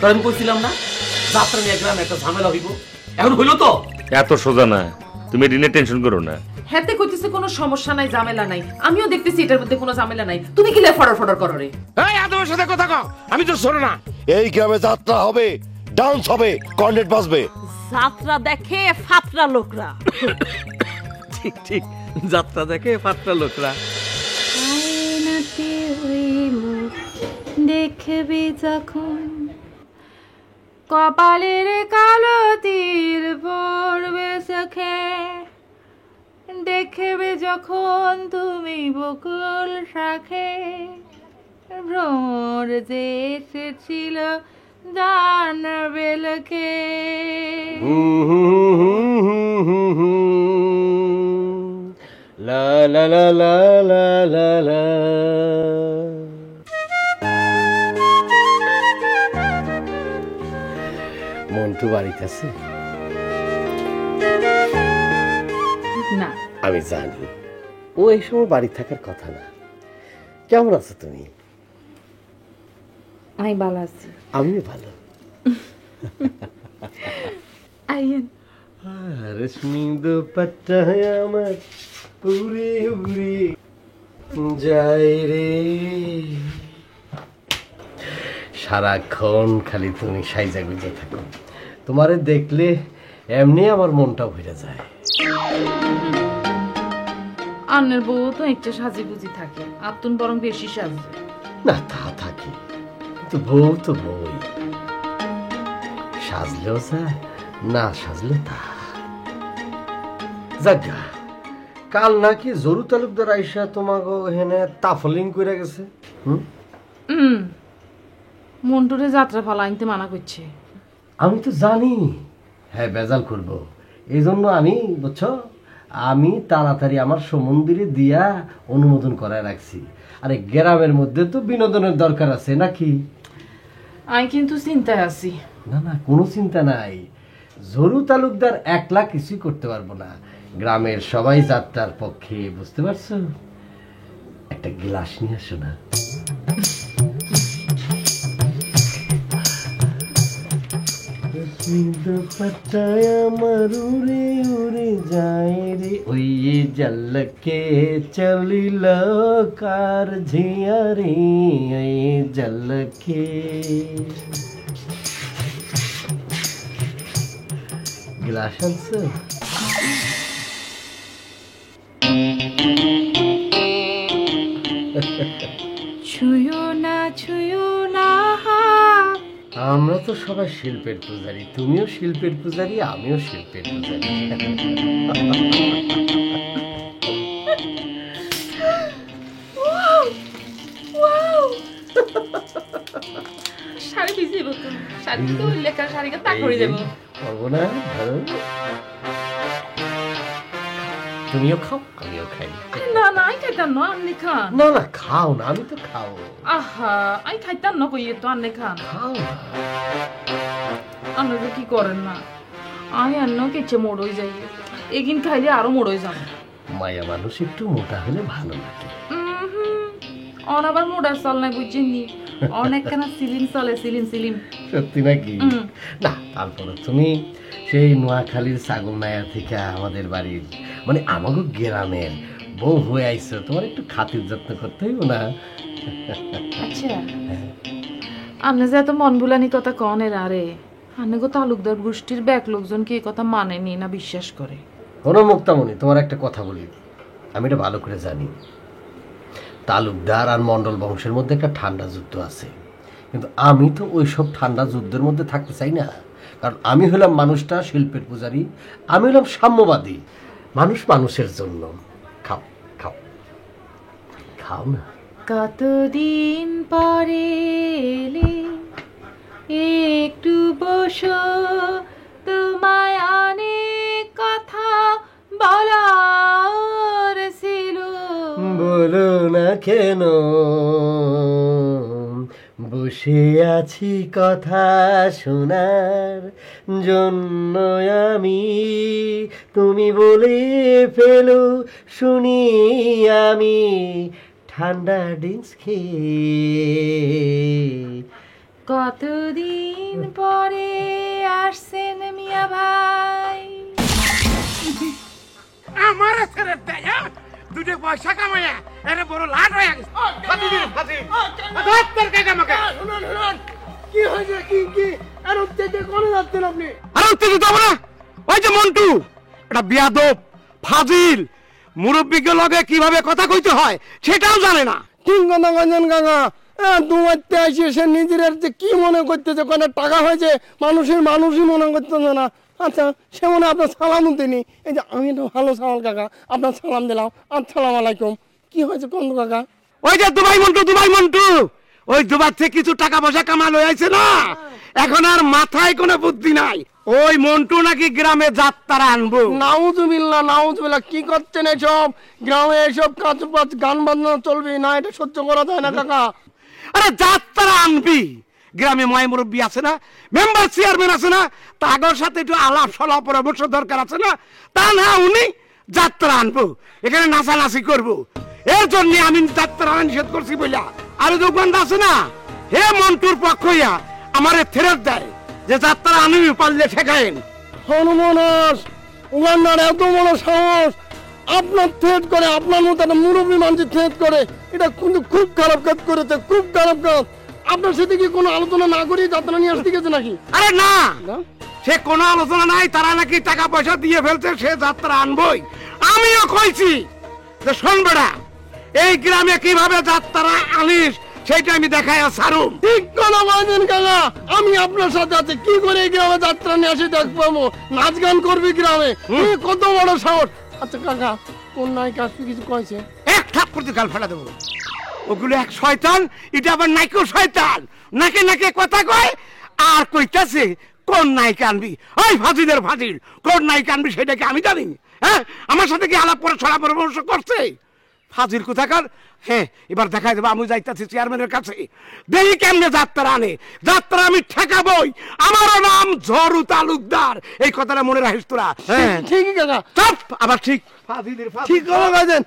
তো আমি কইছিলাম না যাত্রা নিয়ে গ্রামে একটা ঝামেলা হইব, এখন হইলো তো। এত সোজা না, তুমি এটা নিয়ে টেনশন করো না। হাতে কইতেছে কোনো সমস্যা নাই, ঝামেলা নাই, আমিও দেখতেছি এটার মধ্যে কোনো ঝামেলা নাই। তুমি কি লে ফড়র ফড়র করো রে? এই আদমের সাথে কথা কও, আমি তো শোনো না। এই গ্রামে যাত্রা হবে, ডান্স হবে, কর্নেট বাজবে। যাত্রা দেখে ফাতরা লোকরা। ঠিক ঠিক, যাত্রা দেখে ফাত্রা লোকরা। আয়নাতে ওই মুখ দেখবি যখন, কপালের কালো তীর পড়বে চোখে, দেখবে যখন তুমি বকুল শাখে, ভ্রমর যে এসেছিল জানবে লোকে। লা লা লা লা লা লা লা। মন্টু বাড়িতে আছে? না, আমি জানি ও এই সময় বাড়ি থাকার কথা না। কেমন আছো তুমি? আমি ভালো আছি। আমিও ভালো। আইয়েন। রেশমি দোপাট্টা আমার উড়ে উড়ে যায় রে, সারাক্ষণ খালি তুমি সাইজা গুজা থাকো। তোমারে দেখলে এমনি আমার মনটা ভরে যায়। আন্নের বউ তো একটা সাজি বুঝি থাকে, আর তুমি বরং বেশি সাজে। না তা থাকে, কিন্তু বউ তো বউই, সাজলেও যা, না সাজলে তা। যাজ্ঞা, কাল নাকি জরু তালুকদার আইসা তোমাকে এখানে তাফলিং করে গেছে। মন্টুরে যাত্রা ফালা আনতে মানা করছে। আমি তো জানি হ্যাঁ বেজাল করব, এই জন্য আমি বুঝছো আমি তাড়াতাড়ি আমার সমন্দিরে দিয়া অনুমোদন করায় রাখছি। আরে গ্রামের মধ্যে তো বিনোদনের দরকার আছে নাকি? আমি কিন্তু চিন্তায় আছি। না না, কোনো চিন্তা নাই। জরু তালুকদার একলা কিছুই করতে পারবো না, গ্রামের সবাই যাত্রার পক্ষে, বুঝতে পারছো? একটা গ্লাস নিয়ে আসো না। আমার উড়ে উড়ে যায় রে, ওই জলকে চলিল কার ঝিয়া রে, ওই জলকে। গ্লাস আনছো? ছুঁয়ো না ছুঁয়ো না। আমরা তো সবাই শিল্পের পূজারী, তুমিও শিল্পের পূজারী, আমিও শিল্পের পূজারী। শাড়ি ভিজিয়ে বলতো, শাড়ি তো লেখা শাড়িকে তা করে দেবো। পারবো না, ভালো। তুমিও খাও, আমিও খাই। না না, আই খাইতাম না, আন্নি খান। না না, খাও না, আমি তো খাও। আহা, আই খাইতাম না, কইয়ে তো আন্নি খান। খাও না। আন্না কি করেন না, আই আন্নাও কেচে মোড়ই যাই, এগিন খাইলে আরো মোড়ই যাবো। মায়া মানুষ একটু মোটা হলে ভালো লাগে। অন আবার মোড়ার চল না, বুঝছেন? অনেকখানা সিলিম চলে, সিলিম সিলিম। সত্যি নাকি? না তারপরে তুমি সেই নোয়াখালীর ছাগল নায়া থেকে আমাদের বাড়ির মানে আমাকে গ্রামের বউ হয়ে আইছো, তোমার একটু খাতির যত্ন করতে হইব না? আচ্ছা, আপনি যে এত মন বুলানি কথা কনের, আরে আপনি গো তালুকদার গোষ্ঠীর ব্যাক লোকজন কি এই কথা মানেনি না বিশ্বাস করে? কোনো মুক্তামণি, তোমার একটা কথা বলি, আমি এটা ভালো করে জানি। তালুকদার আর মণ্ডল বংশের মধ্যে একটা ঠান্ডা যুদ্ধ আছে, কিন্তু আমি তো ওই সব ঠান্ডা যুদ্ধের মধ্যে থাকতে চাই না। কারণ আমি হলাম মানুষটা শিল্পের পূজারী, আমি হলাম সাম্যবাদী, মানুষ মানুষের জন্য। খাও খাও খাও না। কতদিন পরে এলে, একটু বসো, তোমায় অনেক কথা বলার ছিল। বলো না কেন, বসে আছি কথা শোনার জন্য আমি, তুমি বলে ফেলো শুনি আমি, ঠান্ডা ড্রিঙ্কস খেয়ে কতদিন পরে আসছেন মিয়া ভাই। আমার ছেড়ে দেয় দুটো পয়সা কামাইয়া এরা বড় লাট হয়ে গেছে ফাঁসি দিন ফাঁসি ধর তোর কাকা আমাকে কি হয়েছে কি কি আর উত্তেজে কোনে যাচ্ছেন আপনি? আরে উত্তেজিত হবো না ওই যে মন্টু এটা বিয়াদব ফাজিল মুরব্বীকে লগে কিভাবে কথা কইতে হয় সেটাও জানে না। ঠিক কথা কইছেন কাকা। দুমাইতে আসে সে নিজের যে কি মনে করতেছে কোনো টাকা হয়েছে মানুষই মনে করতেছে না। আচ্ছা সে মনে আপনার সালাম দিনি। এই যে আমি তো ভালো সালাম কাকা, আপনার সালাম দিলাম। আসসালামু আলাইকুম। কি হয়েছে কোন কাকা? ওই যে দুবাই মন্টু ওই দুবার থেকে কিছু টাকা পয়সা কামালো হয়েছে না, এখন আর মাথায় কোনো বুদ্ধি নাই। ওই মন্টু নাকি গ্রামে যাত্রা আনবো। নাউজুবিল্লাহ কি করছেন এসব? গ্রামে এসব কাজ গান বাজনা চলবে না, এটা সহ্য করা যায় না কাকা। আরে যাত্রা আনবি, গ্রামে ময় মুরব্বী আছে না, মেম্বার চেয়ারম্যান আছে না, তাদের সাথে একটু আলাপ সলাপ পরামর্শ দরকার আছে না। তা না উনি যাত্রা আনবো, এখানে নাচানাচি করবো, এর জন্য আমি যাত্রা নিষেধ করছি বইলা। আর দোকানটা আছে না, হে মন্টুর পক্ষ হইয়া আমারে ফেরত দেয় যে যাত্রা আনবি পারলে ঠেকায়েন। হনুমানস উগান্ডার এত বড় সাহস, আপনার থ্রেট করে, আপনার মতো একটা মুরব্বী মানুষের থ্রেট করে, এটা কিন্তু খুব খারাপ কাজ করেছে, খুব খারাপ কাজ। আপনার সাথে কি কোনো আলোচনা না করি যাত্রা নিয়ে আসতে গেছে নাকি? আরে না, সে কোনো আলোচনা নাই, তারা নাকি টাকা পয়সা দিয়ে ফেলছে, সে যাত্রা আনবই। আমিও কইছি যে শোন বেড়া, এই গ্রামে কিভাবে যাত্রা আনিস সেইটা আমি দেখাই সারুম। ঠিক কথা বলছেন কাকা, আমি আপনার সাথে আছি। কি করে এই গ্রামে যাত্রা নিয়ে আসি দেখবো, নাচ গান করবি গ্রামে, কত বড় সাহস। আচ্ছা কাকা, কোন নায়িকা আসবে কিছু কয়েছে? এক থাপ্পড় দিয়ে গাল ফাটা দেবো। ওগুলো এক শয়তান, এটা আবার নাইকো শয়তান, নাকে নাকে কথা কয় আর কইতাছে কোন নায়িকা আনবি। ওই ফাজিলের ফাজিল, কোন নায়িকা আনবি সেটা কি আমি জানি? হ্যাঁ, আমার সাথে কি আলাপ করে ছড়া পরামর্শ করছে? ফাজিল কোথাকার। হ্যাঁ, এবার দেখাই দেবো, আমি যাইতাছি চেয়ারম্যানের কাছে, দেখি কেমনে যাত্রা আনে। যাত্রা আমি ঠেকাবই, আমারও নাম ঝরু তালুকদার, এই কথাটা মনে রাখিস তোরা। হ্যাঁ ঠিকই কাকা। চুপ, আবার ঠিক ফাজিলের ফাজিল। ঠিক কথা বলছেন।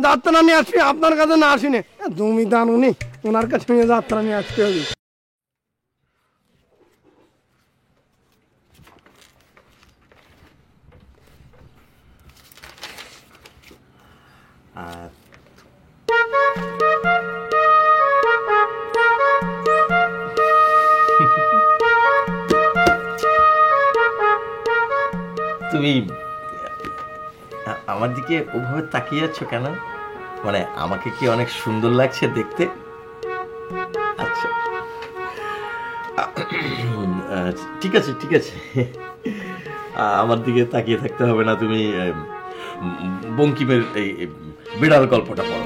যাত্রা নিয়ে আসবি, আপনার কাছে না আসিনি। তুমি দান উনি, ওনার কাছে নিয়ে যাত্রা নিয়ে আসতে হবে। তুমি আমার দিকে ওভাবে তাকিয়ে আছো কেন? মানে আমাকে কি অনেক সুন্দর লাগছে দেখতে? আচ্ছা ঠিক আছে ঠিক আছে, আমার দিকে তাকিয়ে থাকতে হবে না, তুমি বঙ্কিমের এই বিড়াল গল্পটা পড়ো।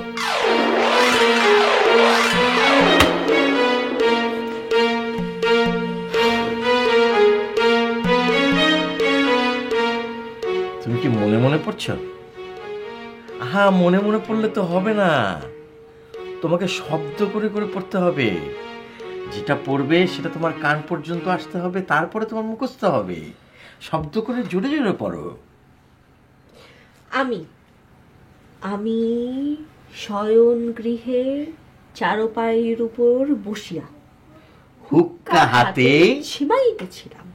তুমি কি মনে মনে পড়ছো? হ্যাঁ, মনে মনে পড়লে তো হবে না, তোমাকে শব্দ করে করে পড়তে হবে। যেটা পড়বে সেটা তোমার কান পর্যন্ত আসতে হবে, তারপরে তোমার মুখস্থ হবে। শব্দ করে জোরে জোরে পড়ো। আমি শয়ন গৃহে চারপায়ের উপর বসিয়া হুক্কা হাতে ছিমাইতেছিলাম,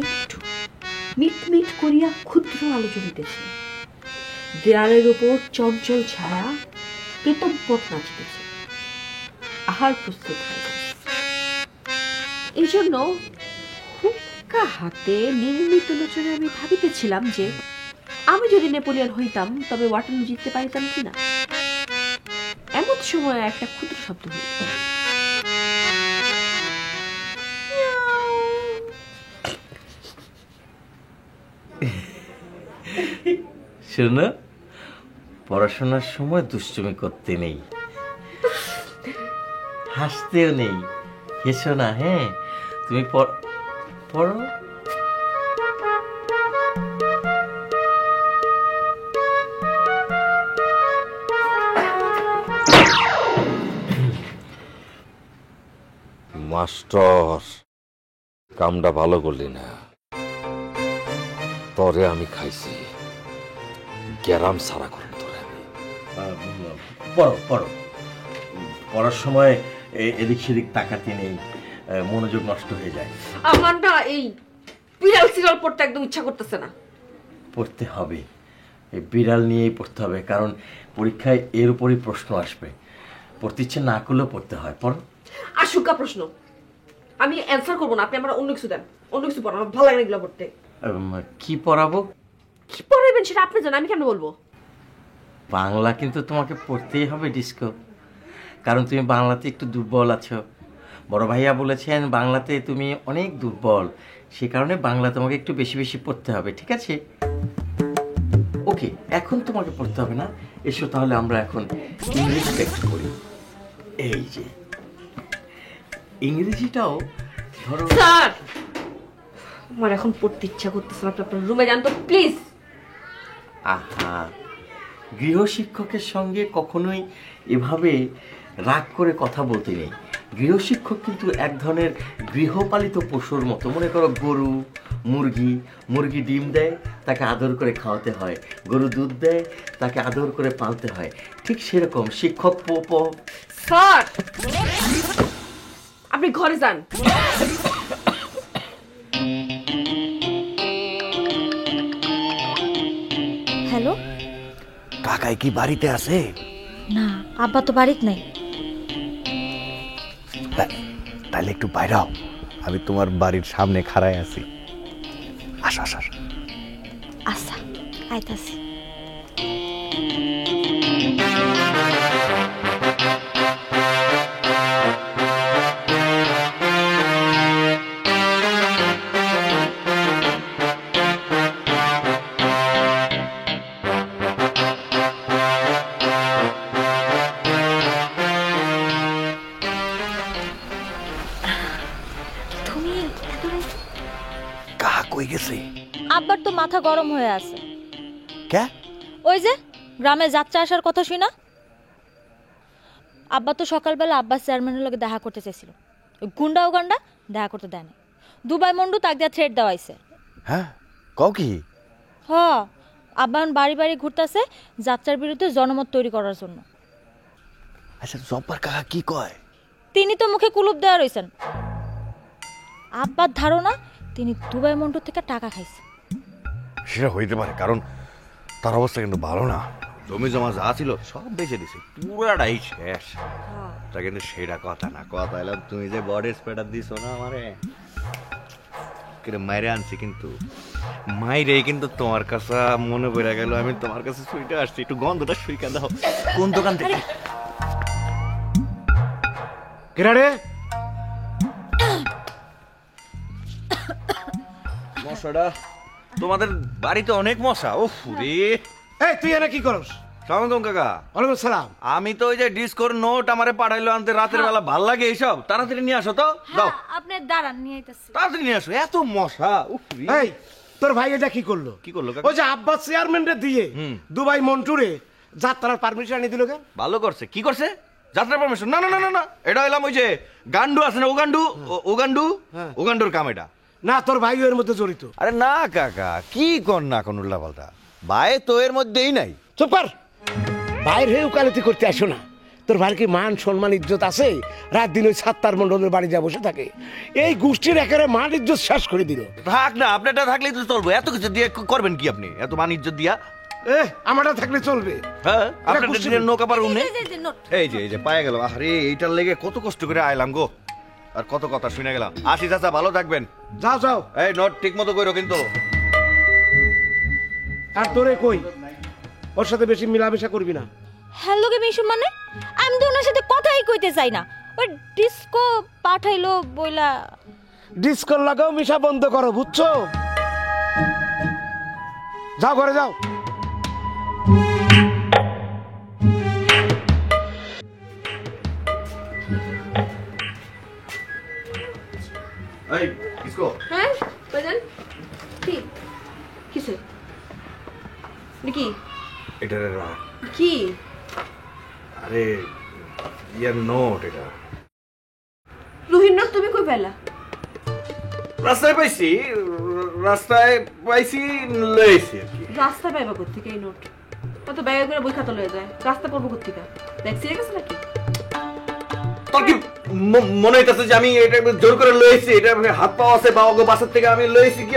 একটু মিট মিট করিয়া ক্ষুদ্র আলো জ্বলিতেছে, দেয়ালের উপর চঞ্চল ছায়া পেতম্পট নাচিতেছে, আহার প্রস্তুত হয়। এই জন্য হুক্কা হাতে নির্মিত লোচনে আমি ভাবিতেছিলাম যে আমি যদি নেপোলিয়ন হইতাম তবে ওয়াটারলু জিততে পারিতাম কিনা। এমন সময় একটা ক্ষুদ্র শব্দ হইল, শোনো, পড়াশোনার সময় দুষ্টুমি করতে নেই, হাসতেও নেই, হেসো না। হ্যাঁ, তুমি পড়ো। মাস্টার, কামটা ভালো করলি না, তরে আমি খাইছি, গ্যারাম সারা করুন তোরে। পড়ো পড়ো, পড়ার সময় এদিক সেদিক তাকাতে নেই, মনোযোগ নষ্ট হয়ে যায়। আমার না এই বিড়াল সিরিয়াল পড়তে একদম ইচ্ছা করতেছে না। পড়তে হবে, এই বিড়াল নিয়েই পড়তে হবে, কারণ পরীক্ষায় এর উপরই প্রশ্ন আসবে। পড়তে ইচ্ছে না করলেও পড়তে হয়। পড়ো। আশুকা প্রশ্ন, আমি অ্যান্সার করবো না, আপনি আমার অন্য কিছু দেন, অন্য কিছু পড়ান, আমার ভালো লাগে না এগুলো পড়তে। কি পড়াবো? কি পড়াবেন সেটা আপনি জানেন, আমি কেন বলবো? বাংলা কিন্তু তোমাকে পড়তেই হবে ডিস্কো, কারণ তুমি বাংলাতে একটু দুর্বল আছো। বড় ভাইয়া বলেছেন বাংলাতে তুমি অনেক দুর্বল, সে কারণে বাংলা তোমাকে একটু বেশি বেশি পড়তে হবে, ঠিক আছে? ওকে, এখন তোমাকে পড়তে হবে না, এসো তাহলে আমরা এখন ইংলিশ টেক্সট করি। এই যে ইংরেজিটাও ধরো। স্যার, আমার এখন পড়তে ইচ্ছা করতেছে না, আপনি আপনার রুমে যান তো প্লিজ। আহা, গৃহশিক্ষকের সঙ্গে কখনোই এভাবে রাগ করে কথা বলতে নেই। গৃহশিক্ষক কিন্তু এক ধরনের গৃহপালিত পশুর মতো। মনে করো গরু, মুরগি, মুরগি ডিম দেয়, তাকে আদর করে খাওয়াতে হয়। গরু দুধ দেয়, তাকে আদর করে পালতে হয়। ঠিক সেরকম শিক্ষক স্যার, আপনি ঘরে যান। হ্যালো, কাকাই কি বাড়িতে আছে? না, আব্বা তো বাড়িতে নাই। তাহলে একটু বাইরাও, আমি তোমার বাড়ির সামনে খাড়ায় আছি। আসো আসো। আচ্ছা, আইতাছি। কাহা কই গেছে? আব্বার তো মাথা গরম হয়ে আছে। কে? ওই যে গ্রামে যাত্রা আসার কথা শুনা, আব্বা তো সকালবেলা আব্বাস চেয়ারম্যানের লগে দেখা করতে চাইছিল, ওই গুন্ডা উগান্ডা দেখা করতে দেয় না। দুবাই মন্ডু তাক দিয়া থ্রেট দেওয়াইছে। হ্যাঁ, কও কি? হ, আব্বা বাড়ি বাড়ি ঘুরতেছে যাত্রার বিরুদ্ধে জনমত তৈরি করার জন্য। আচ্ছা, জব্বার কাকা কি কয়? তিনি তো মুখে কুলুপ দেওয়া রয়েছেন। আব্বার ধারণা তিনি দুবাই মন্ডু থেকে টাকা খাইছে। সেটা হইতে পারে, কারণ তার অবস্থা কিন্তু ভালো না। জমি জমা যা ছিল সব বেঁচে দিছে, পুরাটাই শেষ। তা কিন্তু সেটা কথা না, কথা এলাম তুমি যে বডি স্প্রেটার দিছো না আমারে, মাইরে আনছি, কিন্তু মাইরে কিন্তু তোমার কাছে মনে পড়ে গেল আমি তোমার কাছে সুইটা আসছি, একটু গন্ধটা সুইকা দাও। কোন দোকান থেকে? কেরারে মশাটা তোমাদের বাড়িতে অনেক মশা। ও রে, এই তুই এনে কি করস? সালাম কাকা। ওয়ালাইকুম সালাম। আমি তো ওই যে ডিসকোর নোট আমারে পাঠাইলো আনতে, রাতের বেলা ভাল লাগে এইসব, তাড়াতাড়ি নিয়ে আসো তো। দাও, আপনি দাঁড়ান, নিয়ে আইতাছি। তাড়াতাড়ি নিয়ে আসো, এত মশা। এই তোর ভাই এটা কি করলো? কি করলো কাকা? ওই যে আব্বাস চেয়ারম্যানরে দিয়ে দুবাই মন্টুরে যাত্রার পারমিশন আনি দিল কেন? ভালো করছে। কি করছে? যাত্রা পারমিশন? না না না না না, এটা হইলাম ওই যে গান্ডু আছে না, উগান্ডুর কাম এটা। না, তোর ভাই এর মধ্যে জড়িত। আরে না কাকা, কি কর না কোন উল্লা পাল্টা, ভাই তো এর মধ্যেই নাই। চুপ কর, ভাইয়ের হয়ে উকালতি করতে আসো না। তোর ভাইয়ের কি মান সম্মান ইজ্জত আছে? রাত দিন ওই সাত্তার মন্ডলের বাড়ি যা বসে থাকে, এই গোষ্ঠীর একেবারে মান ইজ্জত শেষ করে দিল। থাক না, আপনারটা থাকলেই তো চলবো, এত কিছু দিয়ে করবেন কি আপনি, এত মান ইজ্জত দিয়া? আমারটা থাকলে চলবে? হ্যাঁ, আপনার নৌকা পার উনি। এই এই যে পায়ে গেল। আরে এইটার লেগে কত কষ্ট করে আইলাম গো, আর কত কথা শুনে গেলাম। আসি চাচা, ভালো থাকবেন। যাও যাও। এই নোট ঠিক মতো কইরো কিন্তু। আর তোরে কই, ওর সাথে বেশি মিলামেশা করবি না। হ্যালো কে মিশু, মানে আমি তো ওনার সাথে কথাই কইতে চাই না। ওই ডিস্কো পাঠাইলো বইলা। ডিসকোর লাগাও মিশা বন্ধ করো, বুঝছো? যাও ঘরে যাও। এই ডিসকো। হ্যাঁ, বাজান। কি কিসে? কি এটা কি? আরে ইয়ার নোট, এটা রুহির নোট তুমি কই পেলা? রাস্তায় পাইছি, লইছি আর কি। রাস্তা পাইবা কোথেকে এই নোট? কত ব্যাগে করে বই খাতা লয়ে যায়, রাস্তা পড়বো কোথেকে? ব্যাগ ছিঁড়ে গেছে নাকি? তোর কি মনে হইতাছে যে আমি এটা জোর করে লইছি? এটা হাত পা আছে বা ওগো বাসার থেকে আমি লইছি কি?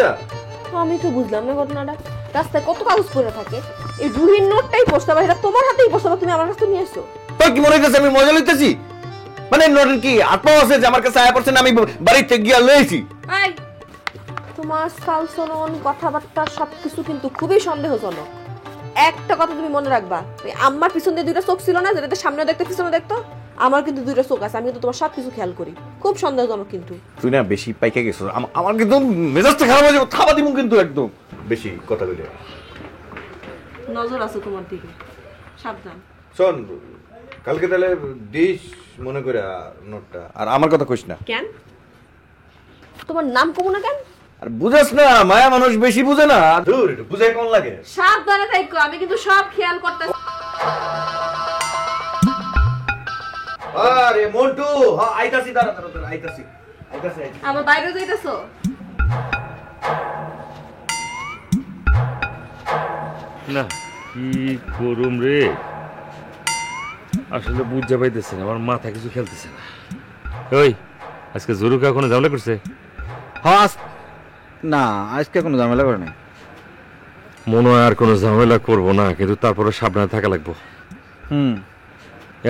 আমি তো বুঝলাম না ঘটনাটা। রাস্তায় কত কাগজ পড়ে থাকে, এই রুহির নোটটাই বসতাবা, এটা তোমার হাতেই বসতাবা, তুমি আমার কাছে নিয়ে এসো। তোর কি মনে হইতাছে আমি মজা লইতেছি? মানে নোটের কি হাত পা আছে যে আমার কাছে আয়া পড়ছে না আমি বাড়িতে গিয়া লইছি? এই, তোমার চালচলন, কথাবার্তা সবকিছু কিন্তু খুবই সন্দেহজনক। একটা কথা তুমি মনে রাখবা, ওই আম্মার পিছন দিয়ে দুইটা চোখ ছিল না, যেটাতে সামনে দেখতে পিছনে দেখতো, আমার কিন্তু দুইটা চোখ আছে, আমি কিন্তু তোমার সবকিছু খেয়াল করি। খুব সন্দেহজনক কিন্তু। তুই না বেশি পাইকা গেছিস, আমার কিন্তু মেজাজটা খারাপ হয়ে যাবে, থাবা দিমু কিন্তু একদম বেশি কথা কইলে। নজর আছে তোমার দিকে, সাবধান। শোন, কালকে তাহলে দিস মনে করে নোটটা, আর আমার কথা কইস না। কেন তোমার নাম কমু না কেন? আর বুঝাস না, মায়া মানুষ বেশি বুঝে না। দূর, এটা বুঝাই কোন লাগে। সাবধানে থাকো, আমি কিন্তু সব খেয়াল করতেছি। আরে মন্টু, হ্যাঁ আইতাছি, দাঁড়া আইতাছি। আমার বাইরে যাইতেছো? না কি করুম রে, আসলে বুঝতে পাইতেছে না, আমার মাথা কিছু খেলতেছে না। ওই আজকে জরুকা কোনো ঝামেলা করছে? হ্যাঁ না, আজকে কোনো ঝামেলা করে নাই। মনে হয় আর কোনো ঝামেলা করবো না, কিন্তু তারপরে সাবধানে থাকা লাগবো।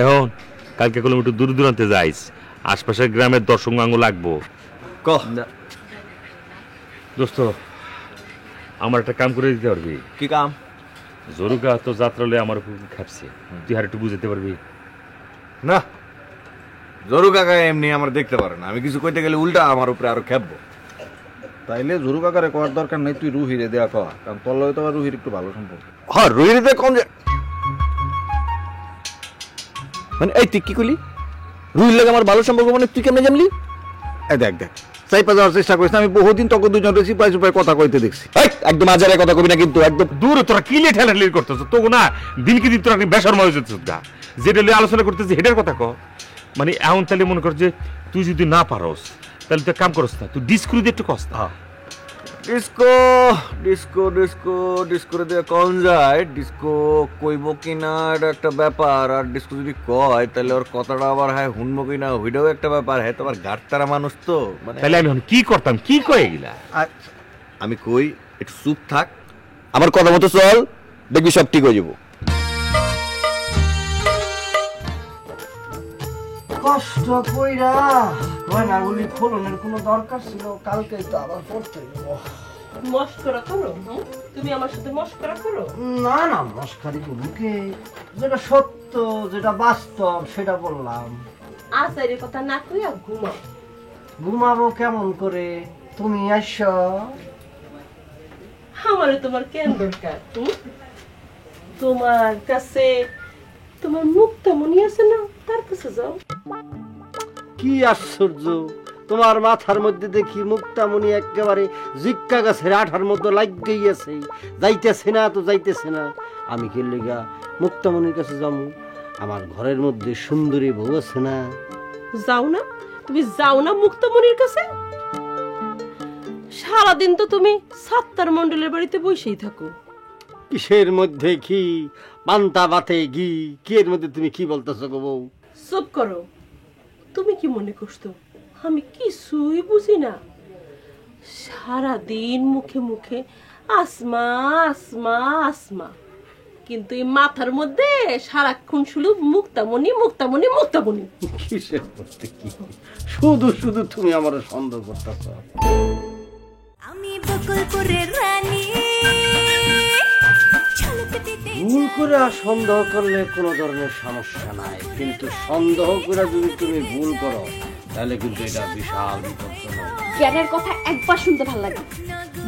এখন কালকে কোনো একটু দূর দূরান্তে যাইস, আশপাশের গ্রামের দর্শক আঙ্গ লাগবো। দোস্ত, আমার একটা কাম করে দিতে পারবি? কি কাম? জরুকা তো যাত্রা হলে আমার উপর খাপছে, তুই আর একটু বুঝতে পারবি? না, জরু কাকা এমনি আমার দেখতে পারে না, আমি কিছু কইতে গেলে উল্টা আমার উপরে আরো খেপবো। তাইলে জরু কাকারে করার দরকার নেই, তুই রুহিরে দেয়া খাওয়া, কারণ তোর লগে তো রুহির একটু ভালো সম্পর্ক। হ্যাঁ, রুহিরে কম যে, মানে এই তুই কি কইলি? রুহির লাগে আমার ভালো সম্পর্ক মানে তুই কেমনে জানলি? এই দেখ চাইপা যাওয়ার চেষ্টা করিস না, আমি বহুদিন তোকে দুজন চিপাই চুপাই কথা কইতে দেখছি। একদম আজারে কথা কবি না কিন্তু, একদম দূরে। তোরা কি ঠেলাঠেলি করতেছ? তো না দিনকে দিন তোরা বেসরময় হয়ে যেত, যেটা আলোচনা করতেছি হেটার কথা ক। মানে এমন তাহলে মনে কর যে তুই যদি না পারস তাহলে তুই কাম করস না, তুই ডিসক্রু দিয়ে একটু কস না। ডিস্কো ডিস্কো ডিস্কো ডিস্কোরে দিয়ে কোন যায়? ডিস্কো কইব কিনা এটা একটা ব্যাপার, আর ডিস্কো যদি কয় তাহলে ওর কথাটা আবার হ্যাঁ শুনবো কিনা ওইটাও একটা ব্যাপার। হ্যাঁ, তোমার গাড়তারা মানুষ তো, মানে তাহলে আমি কি করতাম, কি কয়ে গেলা? আমি কই একটু চুপ থাক, আমার কথা মতো চল, দেখবি সব ঠিক হয়ে যাবো। কষ্ট কইরা গয়নাগুলি খোলনের কোনো দরকার ছিল? কালকে তো আবার পড়তে যাব। মস্করা করো? তুমি আমার সাথে মস্করা করো? না না, মস্কারি করুকে, যেটা সত্য যেটা বাস্তব সেটা বললাম। আচারের কথা না কইয়া ঘুমাও। ঘুমাবো কেমন করে? তুমি আসো। আমারে তোমার কেন দরকার? তোমার কাছে তোমার মুক্তা মনি আছে না, তার কাছে যাও। কি আশ্চর্য, তোমার মাথার মধ্যে দেখি মুক্তামণি একেবারে জিক্কা গাছের আঠার মতো লাগিয়েই আছে, যাইতেছে না তো যাইতেছে না। আমি কি লিগা মুক্তামণির কাছে যাবো? আমার ঘরের মধ্যে সুন্দরী বউ আছে না? যাও না, তুমি যাও না মুক্তামণির কাছে। সারাদিন তো তুমি সাত্তার মন্ডলের বাড়িতে বসেই থাকো। কিসের মধ্যে কি পান্তা বাতে ঘি, কি এর মধ্যে তুমি কি বলতেছো গো বউ? চুপ করো। তুমি কি মনে করছো আমি কিছুই বুঝি না? সারাদিন মুখে মুখে আসমা আসমা আসমা, কিন্তু এই মাথার মধ্যে সারাক্ষণ শুধু মুক্তামণি মুক্তামণি মুক্তামণি। কিসের মধ্যে কি? শুধু শুধু তুমি আমার সন্দেহ করতেছো। আমি বকুলপুরের রানী, ভুল করে আর সন্দেহ করলে কোনো ধরনের সমস্যা নাই, কিন্তু সন্দেহ করে যদি তুমি ভুল করো তাহলে কিন্তু এটা বিশাল বিপজ্জনক। জ্ঞানের কথা একবার শুনতে ভালো লাগে,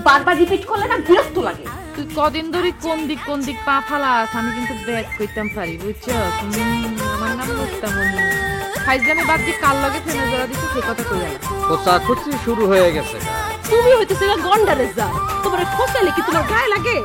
বারবার রিপিট করলে না বিরক্ত লাগে। তুই কদিন ধরে কোন দিক পা ফালাস, আমি কিন্তু ব্যাক করতাম পারি, বুঝছো? আমার নাম মুক্তামণি। ফাইজলামি বাদ দিয়ে কাল লগে ফেলে জোড়া দিচ্ছে সে কথা কই আলা। খোঁচাখুচি শুরু হয়ে গেছে। তুমি হইতেছে গন্ডারে যা, তোমার খোঁচালে কি তোমার গায়ে লাগে?